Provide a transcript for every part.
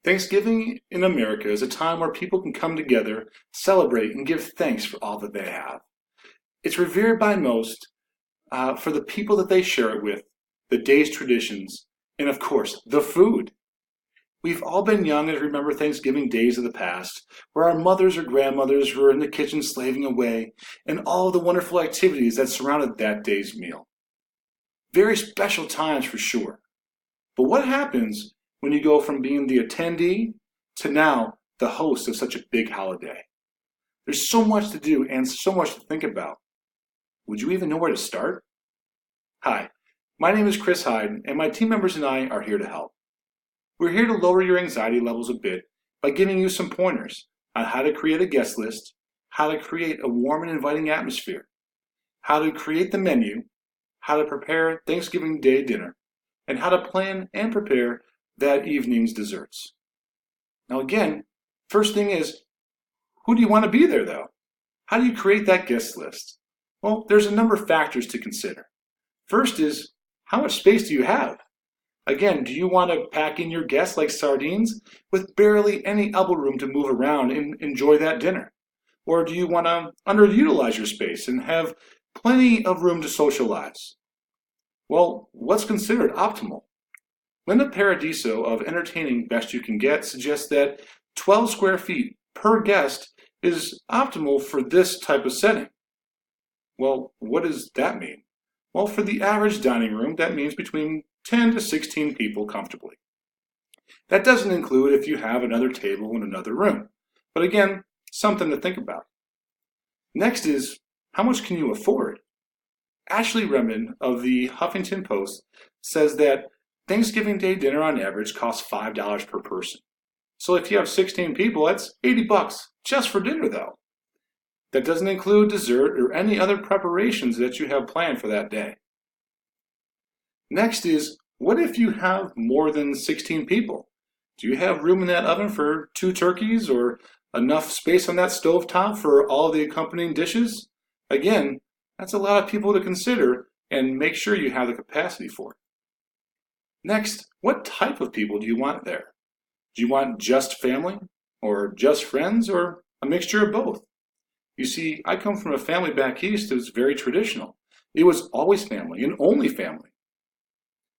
Thanksgiving in America is a time where people can come together, celebrate, and give thanks for all that they have. It's revered by most for the people that they share it with, the day's traditions, and of course, the food. We've all been young and remember Thanksgiving days of the past, where our mothers or grandmothers were in the kitchen slaving away, and all of the wonderful activities that surrounded that day's meal. Very special times for sure. But what happens when you go from being the attendee to now the host of such a big holiday? There's so much to do and so much to think about. Would you even know where to start? Hi, my name is Chris Hyde, and my team members and I are here to help. We're here to lower your anxiety levels a bit by giving you some pointers on how to create a guest list, how to create a warm and inviting atmosphere, how to create the menu, how to prepare Thanksgiving Day dinner, and how to plan and prepare that evening's desserts. Now again, first thing is, who do you want to be there though? How do you create that guest list? Well, there's a number of factors to consider. First is, how much space do you have? Again, do you want to pack in your guests like sardines with barely any elbow room to move around and enjoy that dinner? Or do you want to underutilize your space and have plenty of room to socialize? Well, what's considered optimal? Linda Paradiso of Entertaining Best You Can Get suggests that 12 square feet per guest is optimal for this type of setting. Well, what does that mean? Well, for the average dining room, that means between 10 to 16 people comfortably. That doesn't include if you have another table in another room. But again, something to think about. Next is, how much can you afford? Ashley Redmond of the Huffington Post says that Thanksgiving Day dinner on average costs $5 per person. So if you have 16 people, that's $80 just for dinner though. That doesn't include dessert or any other preparations that you have planned for that day. Next is, what if you have more than 16 people? Do you have room in that oven for 2 turkeys or enough space on that stovetop for all the accompanying dishes? Again, that's a lot of people to consider and make sure you have the capacity for it. Next, what type of people do you want there? Do you want just family or just friends or a mixture of both? You see, I come from a family back east that was very traditional. It was always family and only family.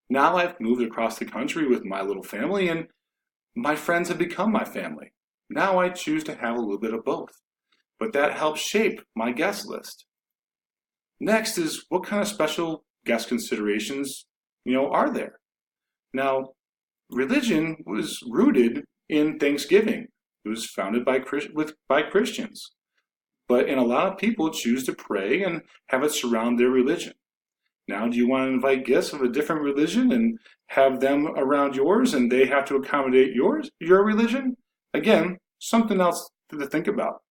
Now I've moved across the country with my little family and my friends have become my family. Now I choose to have a little bit of both, but that helps shape my guest list. Next is, what kind of special guest considerations, are there? Now, religion was rooted in Thanksgiving. It was founded by Christians. And a lot of people choose to pray and have it surround their religion. Now, do you want to invite guests of a different religion and have them around yours and they have to accommodate your religion? Again, something else to think about.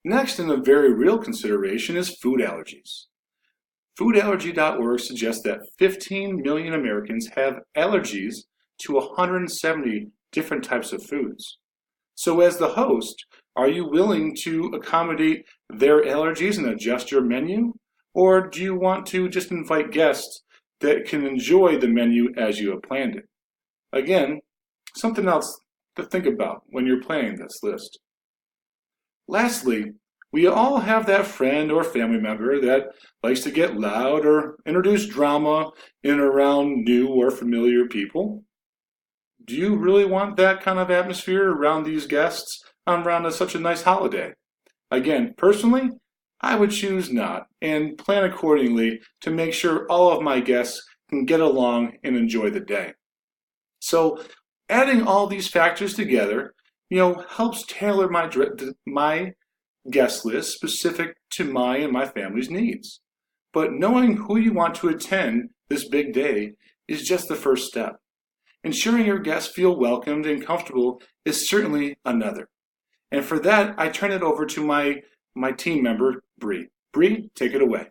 Next, in a very real consideration, is food allergies. Foodallergy.org suggests that 15 million Americans have allergies to 170 different types of foods. So as the host, are you willing to accommodate their allergies and adjust your menu? Or do you want to just invite guests that can enjoy the menu as you have planned it? Again, something else to think about when you're planning this list. Lastly, we all have that friend or family member that likes to get loud or introduce drama in and around new or familiar people. Do you really want that kind of atmosphere around these guests around such a nice holiday? Again, personally, I would choose not and plan accordingly to make sure all of my guests can get along and enjoy the day. So adding all these factors together, helps tailor my guest list specific to my and my family's needs. But knowing who you want to attend this big day is just the first step. Ensuring your guests feel welcomed and comfortable is certainly another. And for that, I turn it over to my team member, Bree. Bree, take it away.